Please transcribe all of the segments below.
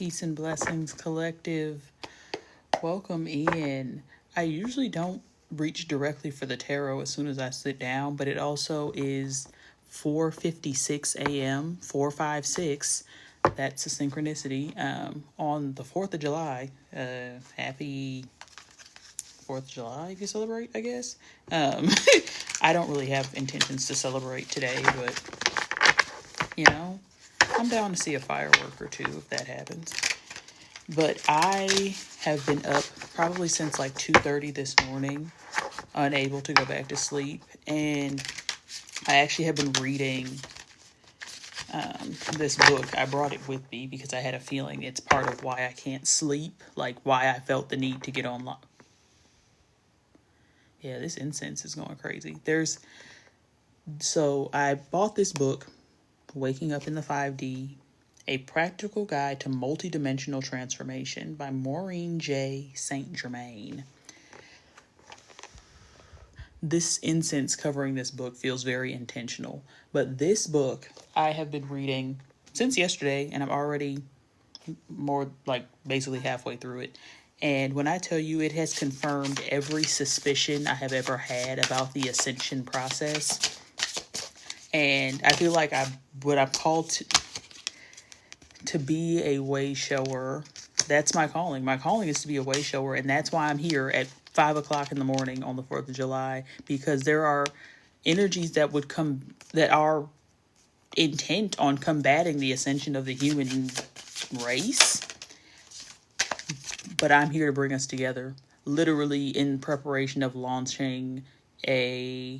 Peace and blessings, collective. Welcome in. I usually don't reach directly for the tarot as soon as I sit down, but it also is 4:56 a.m. 4:56. That's a synchronicity. On the 4th of July. Happy 4th of July if you celebrate, I guess. I don't really have intentions to celebrate today, but I'm down to see a firework or two if that happens. But I have been up probably since like 2:30 this morning, unable to go back to sleep. And I actually have been reading this book. I brought it with me because I had a feeling it's part of why I can't sleep, like why I felt the need to get online. Yeah, this incense is going crazy. So I bought this book, Waking Up in the 5D, A Practical Guide to Multidimensional Transformation by Maureen J. St. Germain. This incense covering this book feels very intentional, but this book I have been reading since yesterday, and I'm already more like basically halfway through it. And when I tell you it has confirmed every suspicion I have ever had about the ascension process, and I feel like what I'm called to be a way shower. That's my calling. My calling is to be a way shower, and that's why I'm here at 5 o'clock in the morning on the 4th of July, because there are energies that would come that are intent on combating the ascension of the human race. But I'm here to bring us together, literally in preparation of launching a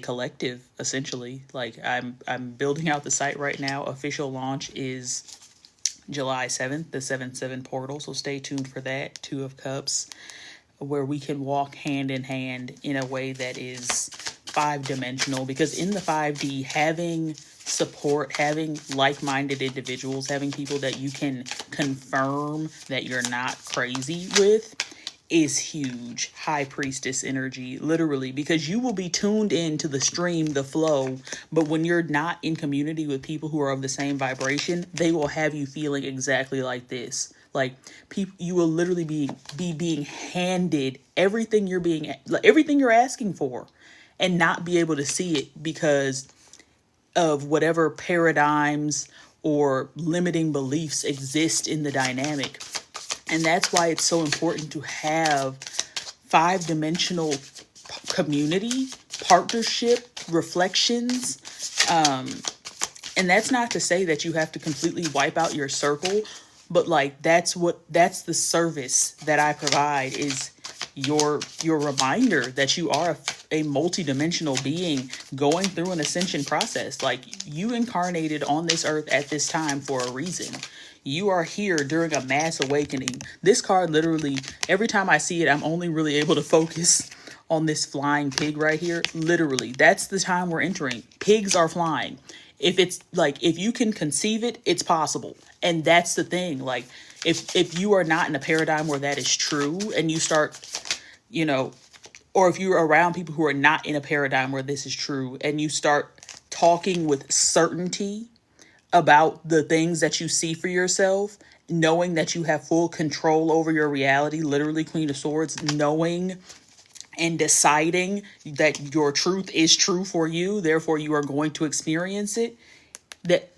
collective, essentially. Like I'm building out the site right now. Official launch is July 7th, the 7/7 portal. So stay tuned for that. 2 of Cups, where we can walk hand in hand in a way that is 5-dimensional. Because in the 5D, having support, having like-minded individuals, having people that you can confirm that you're not crazy with is huge. High priestess energy, literally, because you will be tuned into the stream, the flow, but when you're not in community with people who are of the same vibration, they will have you feeling exactly like this. Like, people, you will literally be being handed everything you're asking for, and not be able to see it because of whatever paradigms or limiting beliefs exist in the dynamic. And that's why it's so important to have 5-dimensional community, partnership, reflections. And that's not to say that you have to completely wipe out your circle, but like that's the service that I provide, is your reminder that you are a multidimensional being going through an ascension process. Like, you incarnated on this earth at this time for a reason. You are here during a mass awakening. This card, literally, every time I see it, I'm only really able to focus on this flying pig right here. Literally, that's the time we're entering. Pigs are flying. If you can conceive it, it's possible. And that's the thing. Like, if you are not in a paradigm where that is true, and you start, or if you're around people who are not in a paradigm where this is true, and you start talking with certainty about the things that you see for yourself, knowing that you have full control over your reality, literally Queen of Swords, knowing and deciding that your truth is true for you, therefore you are going to experience it, that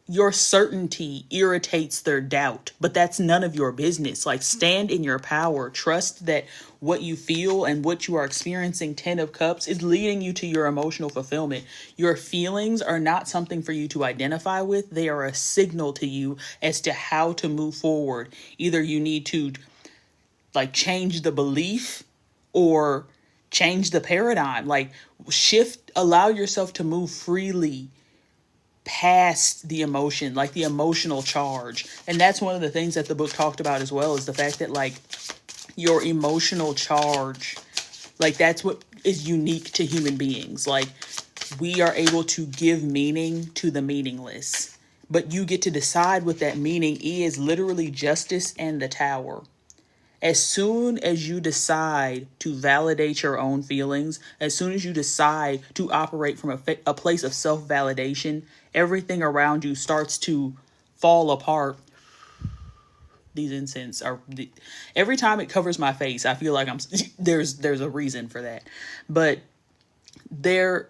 your certainty irritates their doubt, but that's none of your business. Like, stand in your power. Trust that what you feel and what you are experiencing, 10 of Cups, is leading you to your emotional fulfillment. Your feelings are not something for you to identify with. They are a signal to you as to how to move forward. Either you need to change the belief or change the paradigm. Like, allow yourself to move freely past the emotion, like the emotional charge. And that's one of the things that the book talked about as well, is the fact that your emotional charge, that's what is unique to human beings. Like, we are able to give meaning to the meaningless, but you get to decide what that meaning is. Literally, Justice and the Tower. As soon as you decide to validate your own feelings, as soon as you decide to operate from a place of self-validation, everything around you starts to fall apart. These incense are every time it covers my face, I feel like there's a reason for that. But there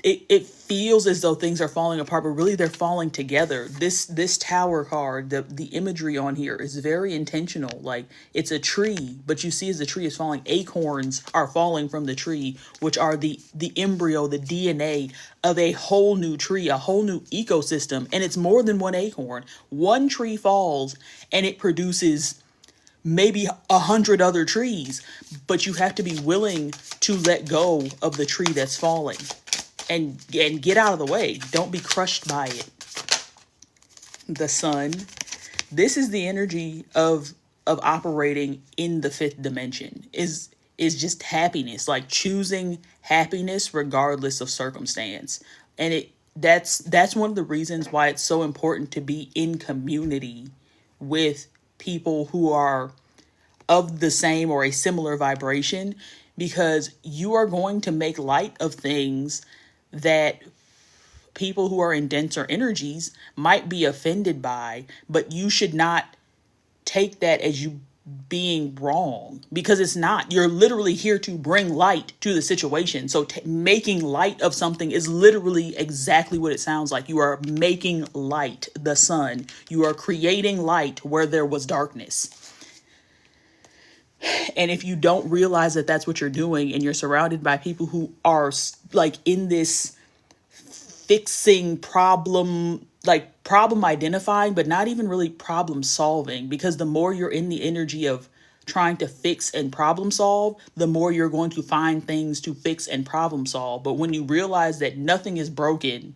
it feels as though things are falling apart, but really they're falling together. This tower card, the imagery on here is very intentional. Like, it's a tree, but you see as the tree is falling, acorns are falling from the tree, which are the embryo, the DNA of a whole new tree, a whole new ecosystem. And it's more than one acorn. One tree falls and it produces maybe 100 other trees, but you have to be willing to let go of the tree that's falling. And get out of the way. Don't be crushed by it. The sun. This is the energy of operating in the fifth dimension. Is just happiness, like choosing happiness regardless of circumstance. And that's one of the reasons why it's so important to be in community with people who are of the same or a similar vibration, because you are going to make light of things that people who are in denser energies might be offended by, but you should not take that as you being wrong, because it's not. You're literally here to bring light to the situation. So making light of something is literally exactly what it sounds like. You are making light, the sun. You are creating light where there was darkness. And if you don't realize that that's what you're doing, and you're surrounded by people who are like in this fixing problem identifying, but not even really problem solving, because the more you're in the energy of trying to fix and problem solve, the more you're going to find things to fix and problem solve. But when you realize that nothing is broken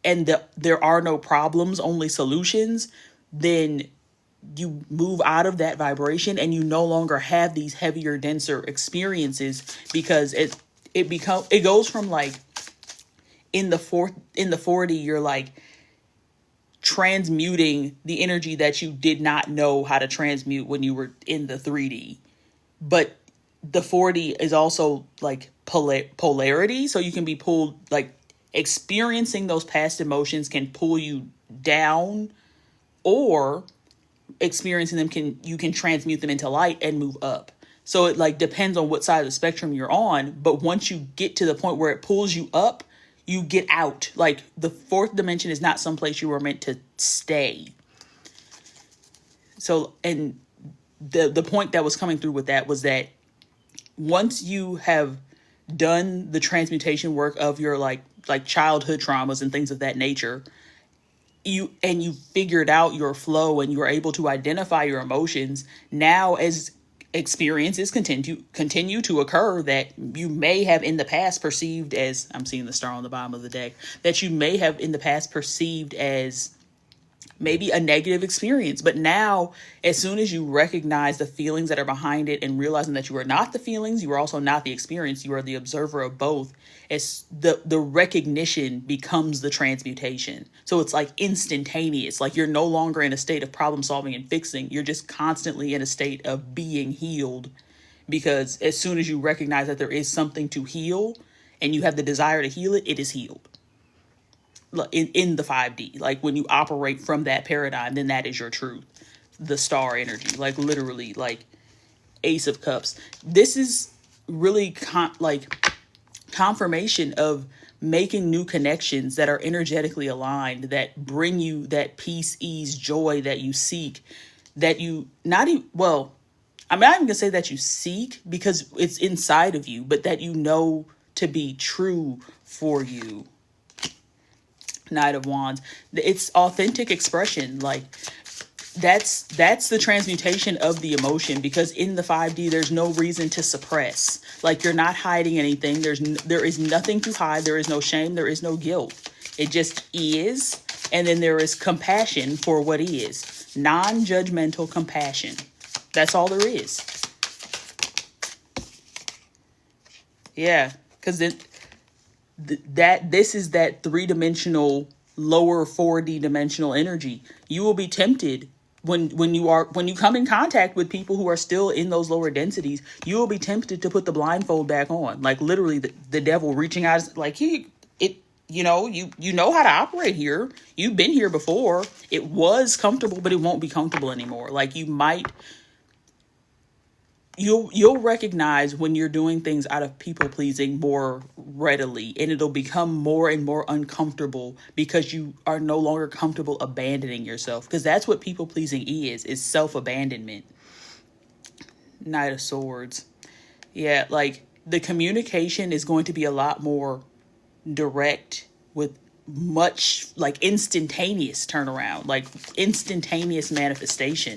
and that there are no problems, only solutions, then you move out of that vibration and you no longer have these heavier, denser experiences, because it goes from like in the 4D, you're like transmuting the energy that you did not know how to transmute when you were in the 3D. But the 4D is also like polarity, so you can be pulled, like experiencing those past emotions can pull you down, or experiencing them you can transmute them into light and move up. So it like depends on what side of the spectrum you're on. But once you get to the point where it pulls you up, you get out. Like, the fourth dimension is not someplace you were meant to stay. So, and the point that was coming through with that was that once you have done the transmutation work of your like childhood traumas and things of that nature, you figured out your flow and you were able to identify your emotions. Now, as experiences continue to occur that you may have in the past perceived as, I'm seeing the star on the bottom of the deck, that you may have in the past perceived as maybe a negative experience. But now, as soon as you recognize the feelings that are behind it and realizing that you are not the feelings, you are also not the experience, you are the observer of both, as the recognition becomes the transmutation. So it's like instantaneous. Like, you're no longer in a state of problem solving and fixing. You're just constantly in a state of being healed, because as soon as you recognize that there is something to heal and you have the desire to heal it, it is healed. In the 5D, like when you operate from that paradigm, then that is your truth. The star energy, like literally, like Ace of Cups. This is really confirmation of making new connections that are energetically aligned, that bring you that peace, ease, joy that you seek, that you not even, well, I'm not even gonna say that you seek, because it's inside of you, but that you know to be true for you. Knight of Wands. It's authentic expression. Like, that's the transmutation of the emotion, because in the 5D there's no reason to suppress. Like, you're not hiding anything. There is nothing to hide. There is no shame. There is no guilt. It just is. And then there is compassion for what is. Non-judgmental compassion. That's all there is. Yeah, because this is that 3-dimensional, lower 4D dimensional energy. You will be tempted when you come in contact with people who are still in those lower densities, you will be tempted to put the blindfold back on. Like literally the devil reaching out, like you know how to operate here. You've been here before. It was comfortable, but it won't be comfortable anymore. Like you'll recognize when you're doing things out of people pleasing more readily, and it'll become more and more uncomfortable because you are no longer comfortable abandoning yourself, because that's what people pleasing is self-abandonment. Knight of Swords. Yeah, like the communication is going to be a lot more direct, with much like instantaneous turnaround, like instantaneous manifestation.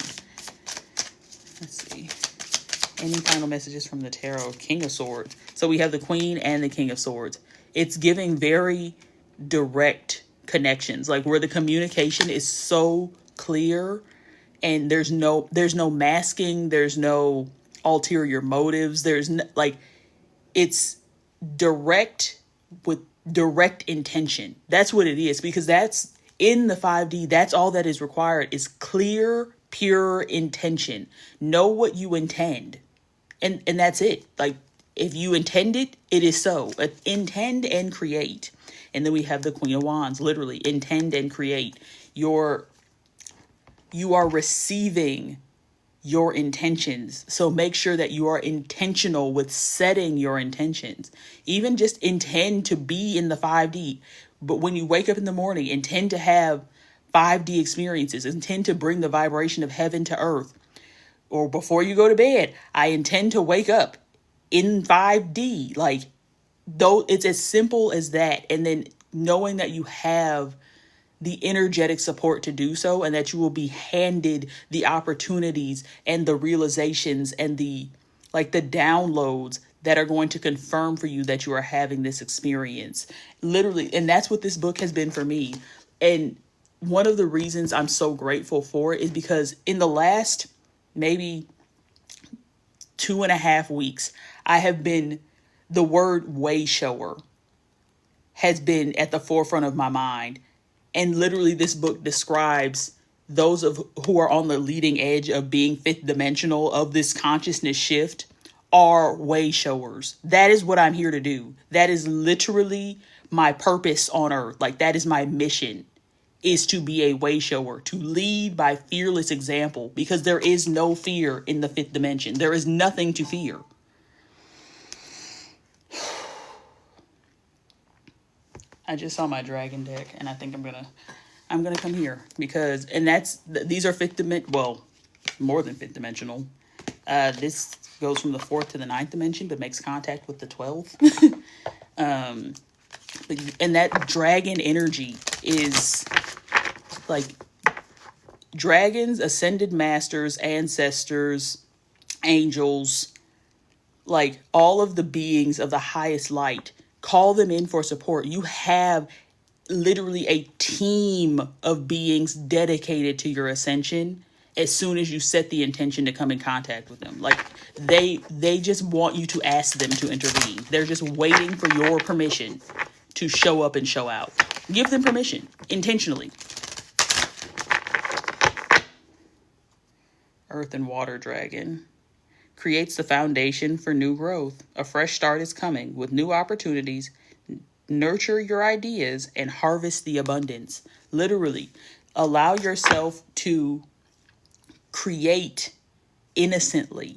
Let's see. Any final messages from the tarot? King of Swords. So we have the Queen and the King of Swords. It's giving very direct connections, like where the communication is so clear, and there's no masking, there's no ulterior motives, there's no, like, it's direct with direct intention. That's what it is, because that's in the 5D. That's all that is required, is clear, pure intention. Know what you intend. And that's it. Like, if you intend it, it is so. Intend and create. And then we have the Queen of Wands, literally intend and create. You are receiving your intentions. So make sure that you are intentional with setting your intentions. Even just intend to be in the 5D. But when you wake up in the morning, intend to have 5D experiences. Intend to bring the vibration of heaven to earth. Or before you go to bed, I intend to wake up in 5D. Like, though, it's as simple as that. And then knowing that you have the energetic support to do so, and that you will be handed the opportunities and the realizations and the downloads that are going to confirm for you that you are having this experience. Literally. And that's what this book has been for me. And one of the reasons I'm so grateful for it is because in the last maybe 2.5 weeks, the word way shower has been at the forefront of my mind. And literally this book describes those who are on the leading edge of being fifth dimensional, of this consciousness shift, are way showers. That is what I'm here to do. That is literally my purpose on earth. Like, that is my mission, is to be a way shower, to lead by fearless example, because there is no fear in the fifth dimension. There is nothing to fear. I just saw my dragon deck, and I think I'm gonna come here, because, and these are more than fifth dimensional. This goes from the 4th to the 9th dimension, but makes contact with the 12th. And that dragon energy is like dragons, ascended masters, ancestors, angels, like all of the beings of the highest light. Call them in for support. You have literally a team of beings dedicated to your ascension as soon as you set the intention to come in contact with them. Like, they just want you to ask them to intervene. They're just waiting for your permission to show up and show out. Give them permission intentionally. Earth and Water Dragon creates the foundation for new growth. A fresh start is coming with new opportunities. Nurture your ideas and harvest the abundance. Literally, allow yourself to create innocently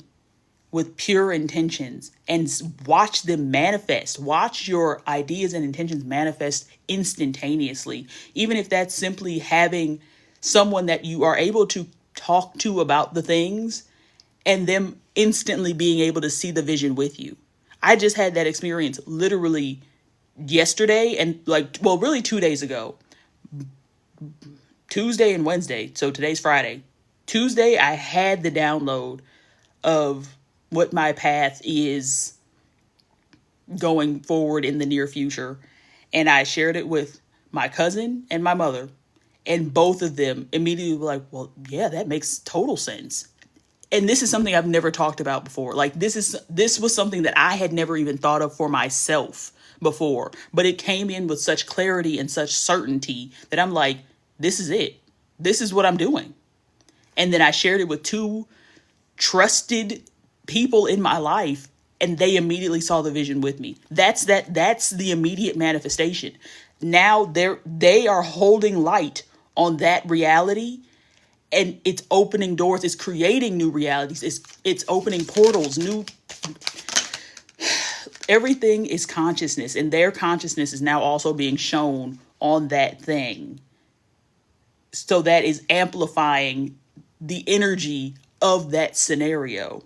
with pure intentions and watch them manifest. Watch your ideas and intentions manifest instantaneously. Even if that's simply having someone that you are able to talk to about the things and them instantly being able to see the vision with you. I just had that experience literally yesterday, and really 2 days ago. Tuesday and Wednesday. So today's Friday. Tuesday, I had the download of what my path is going forward in the near future. And I shared it with my cousin and my mother. And both of them immediately were like, well, yeah, that makes total sense. And this is something I've never talked about before. Like, this was something that I had never even thought of for myself before. But it came in with such clarity and such certainty that I'm like, this is it. This is what I'm doing. And then I shared it with two trusted people in my life, and they immediately saw the vision with me. That's the immediate manifestation. Now they are holding light on that reality, and it's opening doors, it's creating new realities, it's opening portals, new, everything is consciousness, and their consciousness is now also being shown on that thing. So that is amplifying the energy of that scenario.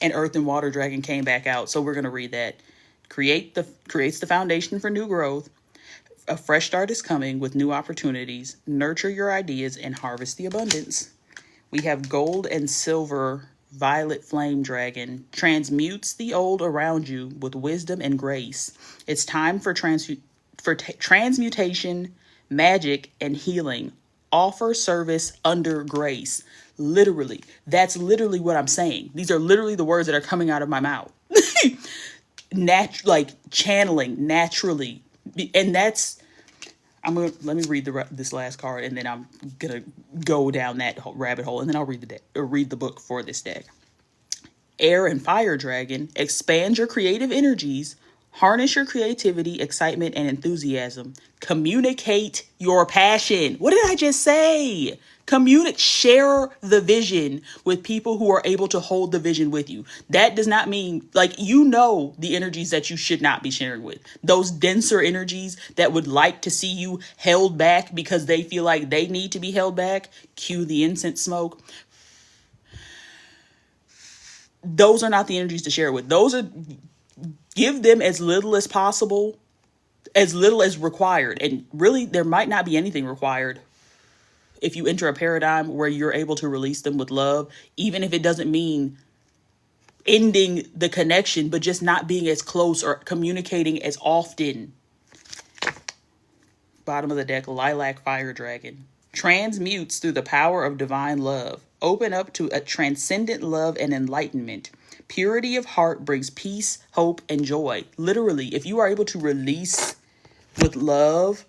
And Earth and Water Dragon came back out. So we're going to read that. Creates the foundation for new growth. A fresh start is coming with new opportunities. Nurture your ideas and harvest the abundance. We have Gold and Silver Violet Flame Dragon. Transmutes the old around you with wisdom and grace. It's time for transmutation, magic, and healing. Offer service under grace. Literally, that's literally what I'm saying. These are literally the words that are coming out of my mouth. Like channeling naturally. And that's, let me read this last card, and then I'm gonna go down that rabbit hole, and then I'll read the book for this deck. Air and Fire Dragon. Expand your creative energies. Harness your creativity, excitement, and enthusiasm. Communicate your passion. What did I just say? Share the vision with people who are able to hold the vision with you. That does not mean, like, the energies that you should not be sharing with. Those denser energies that would like to see you held back because they feel like they need to be held back. Cue the incense smoke. Those are not the energies to share with. Give them as little as possible, as little as required. And really, there might not be anything required if you enter a paradigm where you're able to release them with love, even if it doesn't mean ending the connection, but just not being as close or communicating as often. Bottom of the deck, Lilac Fire Dragon. Transmutes through the power of divine love. Open up to a transcendent love and enlightenment. Purity of heart brings peace, hope, and joy. Literally, if you are able to release with love,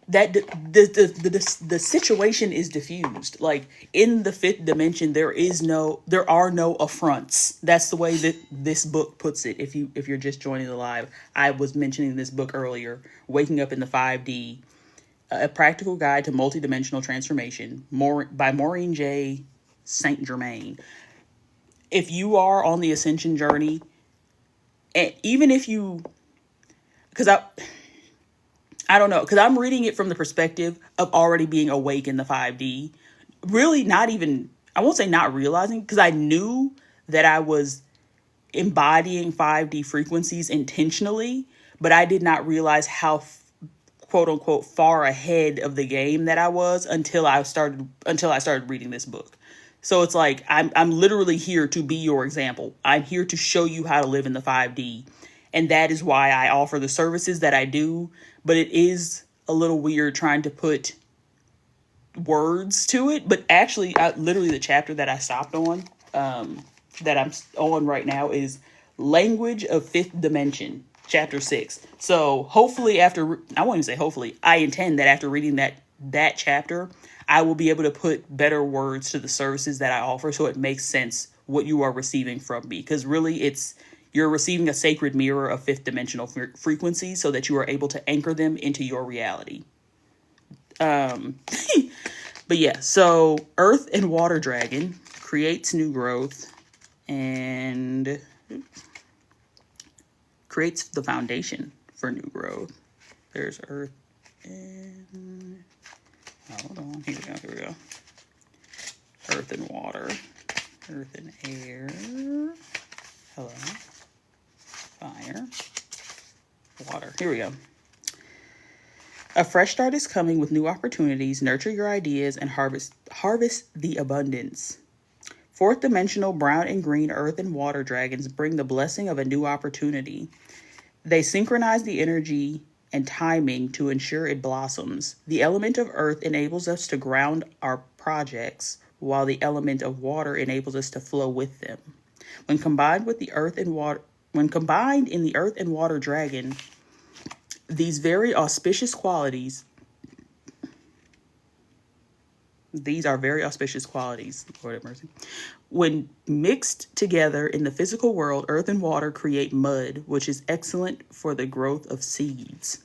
that the situation is diffused. Like in the fifth dimension, there are no affronts. That's the way that this book puts it. If you're just joining the live, I was mentioning this book earlier, Waking Up in the 5D, A Practical Guide to Multidimensional Transformation, by Maureen J. Saint Germain. If you are on the ascension journey, and even if you, because I don't know, because I'm reading it from the perspective of already being awake in the 5D. Really not even, I won't say not realizing, because I knew that I was embodying 5D frequencies intentionally, but I did not realize how quote unquote far ahead of the game that I was until I started reading this book. So it's like, I'm literally here to be your example. I'm here to show you how to live in the 5D. And that is why I offer the services that I do. But it is a little weird trying to put words to it. But actually, literally the chapter that I stopped on, that I'm on right now, is Language of Fifth Dimension, chapter 6. So hopefully I won't even say hopefully, I intend that after reading that chapter, I will be able to put better words to the services that I offer so it makes sense what you are receiving from me. Because really, you're receiving a sacred mirror of fifth dimensional frequencies so that you are able to anchor them into your reality. But yeah, so Earth and Water Dragon creates new growth and creates the foundation for new growth. There's Earth and... hold on, here we go. Earth and Water. Earth and Air. Hello. Fire. Water. Here we go. A fresh start is coming with new opportunities. Nurture your ideas and harvest the abundance. Fourth dimensional brown and green earth and water dragons bring the blessing of a new opportunity. They synchronize the energy and timing to ensure it blossoms. The element of earth enables us to ground our projects, while the element of water enables us to flow with them. When combined in the earth and water dragon, these very auspicious qualities These are very auspicious qualities. Lord have mercy. When mixed together in the physical world, earth and water create mud, which is excellent for the growth of seeds.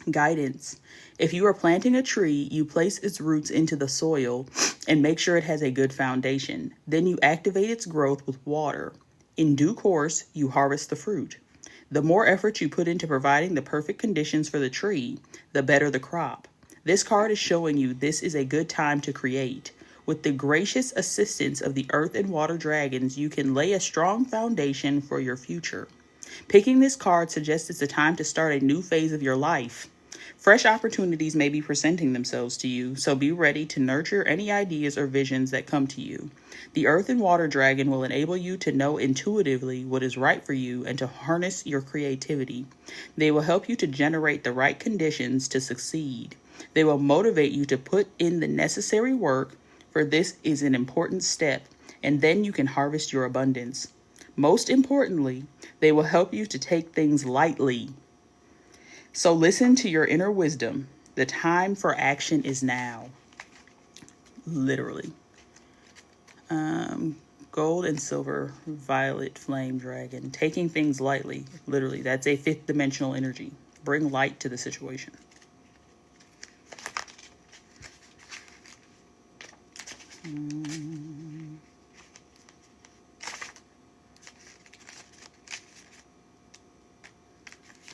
Guidance. If you are planting a tree, you place its roots into the soil and make sure it has a good foundation. Then you activate its growth with water. In due course, you harvest the fruit. The more effort you put into providing the perfect conditions for the tree, the better the crop. This card is showing you this is a good time to create. With the gracious assistance of the earth and water dragons, you can lay a strong foundation for your future. Picking this card suggests it's a time to start a new phase of your life. Fresh opportunities may be presenting themselves to you, so be ready to nurture any ideas or visions that come to you. The Earth and Water Dragon will enable you to know intuitively what is right for you and to harness your creativity. They will help you to generate the right conditions to succeed. They will motivate you to put in the necessary work, for this is an important step, and then you can harvest your abundance. Most importantly, they will help you to take things lightly. So listen to your inner wisdom. The time for action is now. Literally. Gold and silver, violet flame dragon. Taking things lightly. Literally, that's a fifth dimensional energy. Bring light to the situation.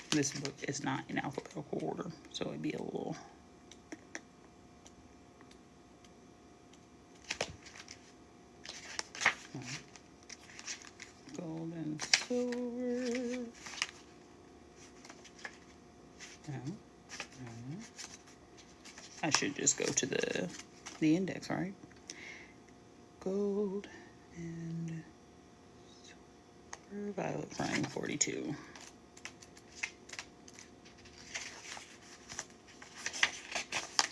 This book is not in alphabetical order, so it'd be a little... Gold and silver. I should just go to the index, right? Gold and silver, violet flame 42.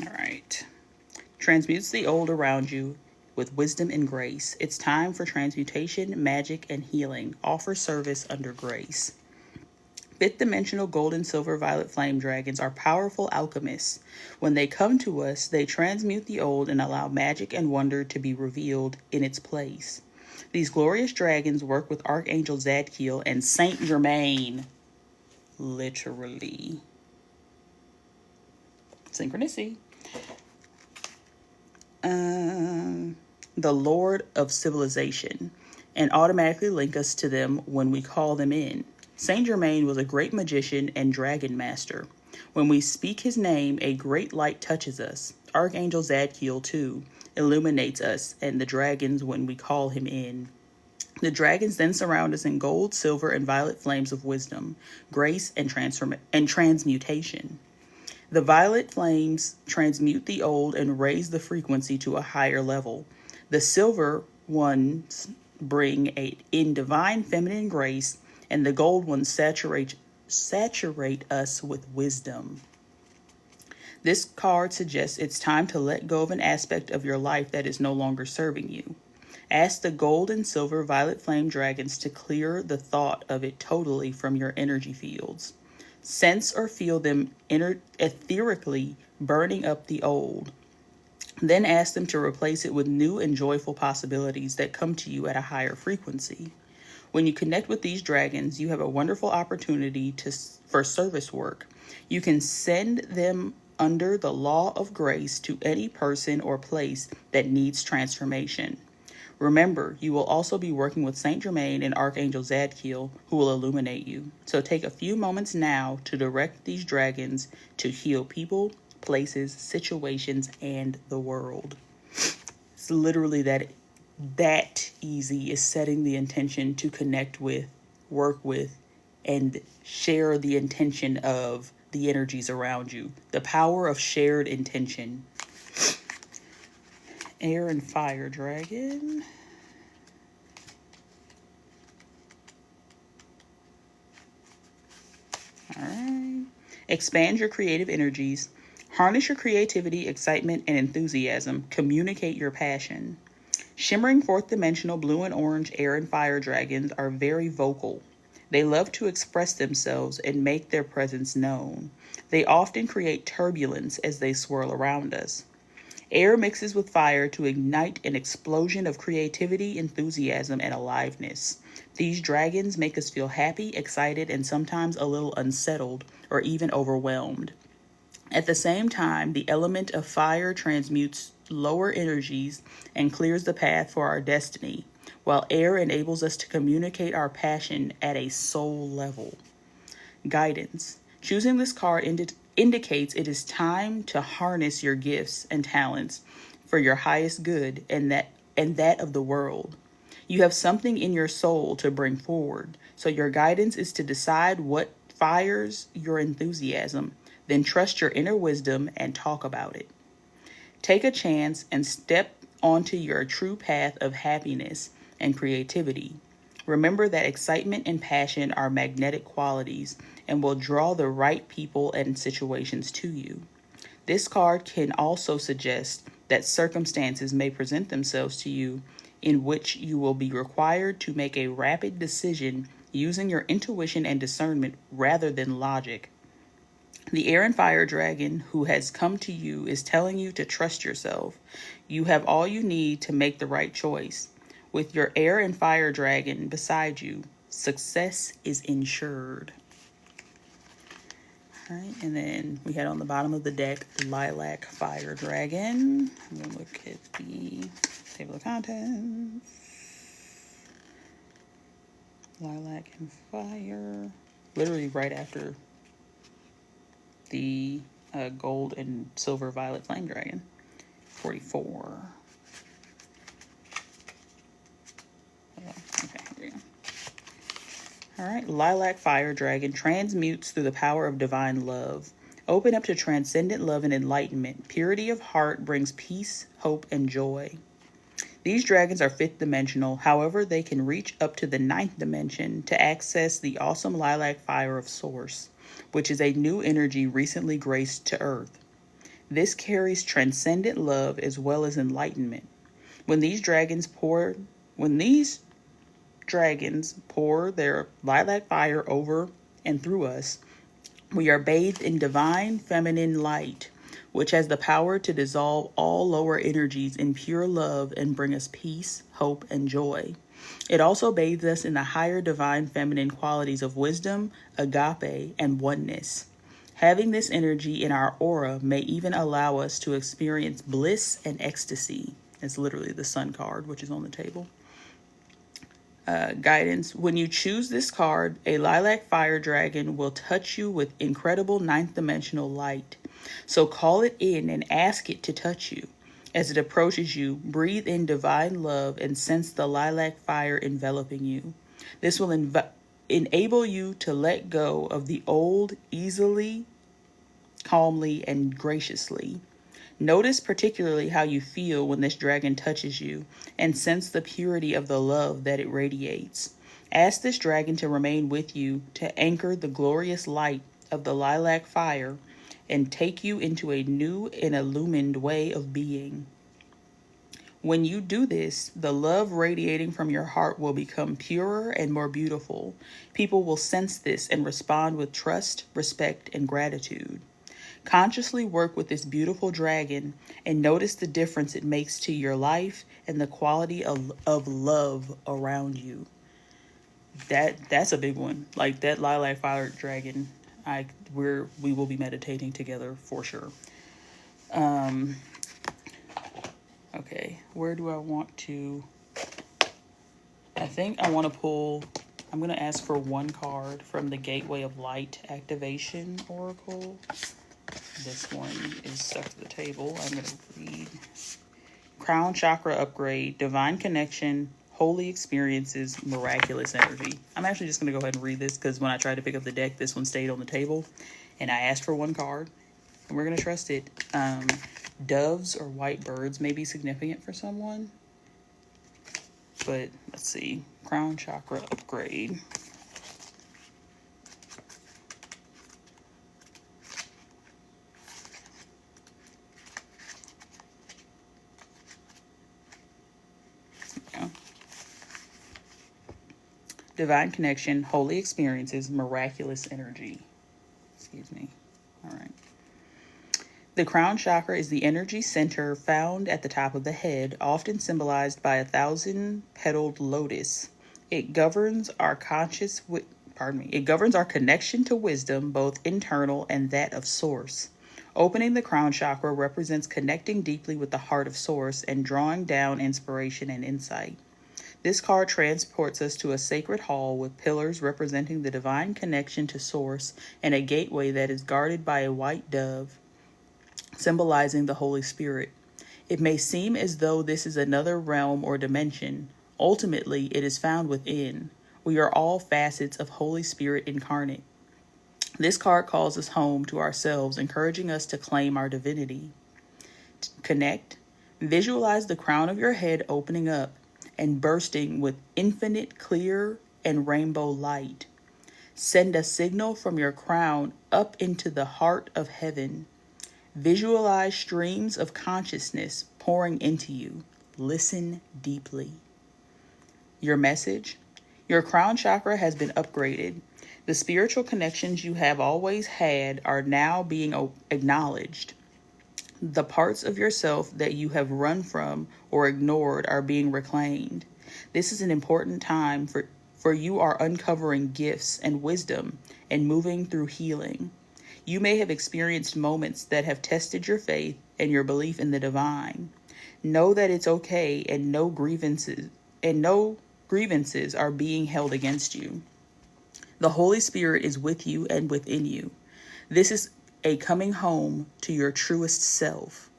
All right. Transmutes the old around you with wisdom and grace. It's time for transmutation, magic, and healing. Offer service under grace. Fifth dimensional gold and silver violet flame dragons are powerful alchemists. When they come to us, they transmute the old and allow magic and wonder to be revealed in its place. These glorious dragons work with Archangel Zadkiel and Saint Germain. Literally. Synchronicity. The Lord of Civilization, and automatically link us to them when we call them in. Saint Germain was a great magician and dragon master. When we speak his name, a great light touches us. Archangel Zadkiel, too, illuminates us and the dragons when we call him in. The dragons then surround us in gold, silver, and violet flames of wisdom, grace, and transmutation. The violet flames transmute the old and raise the frequency to a higher level. The silver ones bring in divine feminine grace, and the gold ones saturate us with wisdom. This card suggests it's time to let go of an aspect of your life that is no longer serving you. Ask the gold and silver violet flame dragons to clear the thought of it totally from your energy fields. Sense or feel them etherically burning up the old. Then ask them to replace it with new and joyful possibilities that come to you at a higher frequency. When you connect with these dragons, you have a wonderful opportunity for service work. You can send them under the law of grace to any person or place that needs transformation. Remember, you will also be working with Saint Germain and Archangel Zadkiel, who will illuminate you. So take a few moments now to direct these dragons to heal people, places, situations, and the world. It's literally that easy, is setting the intention to connect with, work with, and share the intention of the energies around you. The power of shared intention. Air and Fire Dragon. All right. Expand your creative energies. Harness your creativity, excitement, and enthusiasm. Communicate your passion. Shimmering fourth dimensional blue and orange air and fire dragons are very vocal. They love to express themselves and make their presence known. They often create turbulence as they swirl around us. Air mixes with fire to ignite an explosion of creativity, enthusiasm, and aliveness. These dragons make us feel happy, excited, and sometimes a little unsettled or even overwhelmed. At the same time, the element of fire transmutes lower energies and clears the path for our destiny, while air enables us to communicate our passion at a soul level. Guidance. Choosing this card indicates it is time to harness your gifts and talents for your highest good and that of the world. You have something in your soul to bring forward, so your guidance is to decide what fires your enthusiasm, then trust your inner wisdom and talk about it. Take a chance and step onto your true path of happiness and creativity. Remember that excitement and passion are magnetic qualities and will draw the right people and situations to you. This card can also suggest that circumstances may present themselves to you in which you will be required to make a rapid decision using your intuition and discernment rather than logic. The air and fire dragon who has come to you is telling you to trust yourself. You have all you need to make the right choice. With your air and fire dragon beside you, success is ensured. All right, and then we had on the bottom of the deck, Lilac Fire Dragon. I'm going to look at the table of contents. Lilac and Fire. Literally right after the gold and silver violet flame dragon. 44. All right, Lilac Fire Dragon transmutes through the power of divine love. Open up to transcendent love and enlightenment. Purity of heart brings peace, hope, and joy. These dragons are fifth dimensional. However, they can reach up to the ninth dimension to access the awesome lilac fire of Source, which is a new energy recently graced to Earth. This carries transcendent love as well as enlightenment. When these dragons pour their lilac fire over and through us, we are bathed in divine feminine light, which has the power to dissolve all lower energies in pure love and bring us peace, hope, and joy. It also bathes us in the higher divine feminine qualities of wisdom, agape, and oneness. Having this energy in our aura may even allow us to experience bliss and ecstasy. It's literally the sun card, which is on the table. Guidance. When you choose this card, a lilac fire dragon will touch you with incredible ninth dimensional light. So call it in and ask it to touch you. As it approaches you, breathe in divine love and sense the lilac fire enveloping you. This will enable you to let go of the old easily, calmly, and graciously. Notice particularly how you feel when this dragon touches you and sense the purity of the love that it radiates. Ask this dragon to remain with you to anchor the glorious light of the lilac fire and take you into a new and illumined way of being. When you do this, the love radiating from your heart will become purer and more beautiful. People will sense this and respond with trust, respect, and gratitude. Consciously work with this beautiful dragon and notice the difference it makes to your life and the quality of love around you. That's a big one. Like that lilac fire dragon, we will be meditating together for sure. Okay, where do I want to? I think I want to pull. I'm going to ask for one card from the Gateway of Light Activation Oracle. This one is stuck to the table. I'm going to read Crown Chakra Upgrade, Divine Connection, Holy Experiences, Miraculous Energy. I'm actually just going to go ahead and read this because when I tried to pick up the deck, this one stayed on the table. And I asked for one card. And we're going to trust it. Doves or white birds may be significant for someone. But let's see. Crown Chakra Upgrade. Divine Connection, Holy Experiences, Miraculous Energy. Excuse me. All right. The crown chakra is the energy center found at the top of the head, often symbolized by a 1,000-petaled lotus. It governs our it governs our connection to wisdom, both internal and that of source. Opening the crown chakra represents connecting deeply with the heart of source and drawing down inspiration and insight. This card transports us to a sacred hall with pillars representing the divine connection to source and a gateway that is guarded by a white dove, symbolizing the Holy Spirit. It may seem as though this is another realm or dimension. Ultimately, it is found within. We are all facets of Holy Spirit incarnate. This card calls us home to ourselves, encouraging us to claim our divinity. Connect. Visualize the crown of your head opening up and bursting with infinite clear and rainbow light. Send a signal from your crown up into the heart of heaven. Visualize streams of consciousness pouring into you. Listen deeply. Your message? Your crown chakra has been upgraded. The spiritual connections you have always had are now being acknowledged. The parts of yourself that you have run from or ignored are being reclaimed. This is an important time for you are uncovering gifts and wisdom and moving through healing. You may have experienced moments that have tested your faith and your belief in the divine. Know that it's okay and no grievances are being held against you. The Holy Spirit is with you and within you. This is a coming home to your truest self.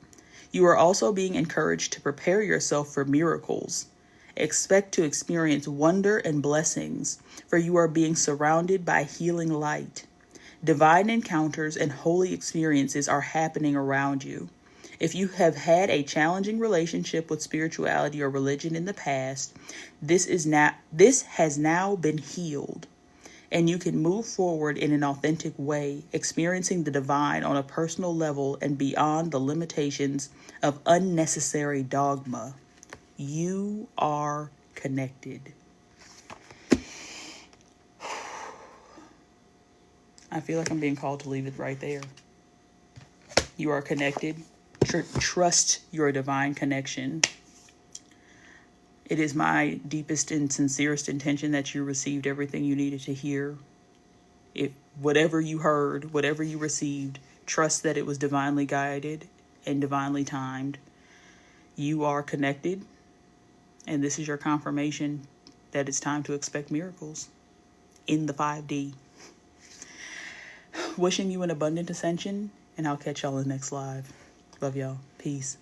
You are also being encouraged to prepare yourself for miracles. Expect to experience wonder and blessings, for you are being surrounded by healing light. Divine encounters and holy experiences are happening around you. If you have had a challenging relationship with spirituality or religion in the past, this has now been healed, and you can move forward in an authentic way, experiencing the divine on a personal level and beyond the limitations of unnecessary dogma. You are connected. I feel like I'm being called to leave it right there. You are connected. Trust your divine connection. It is my deepest and sincerest intention that you received everything you needed to hear. If whatever you heard, whatever you received, trust that it was divinely guided and divinely timed. You are connected, and this is your confirmation that it's time to expect miracles in the 5D. Wishing you an abundant ascension, and I'll catch y'all in the next live. Love y'all. Peace.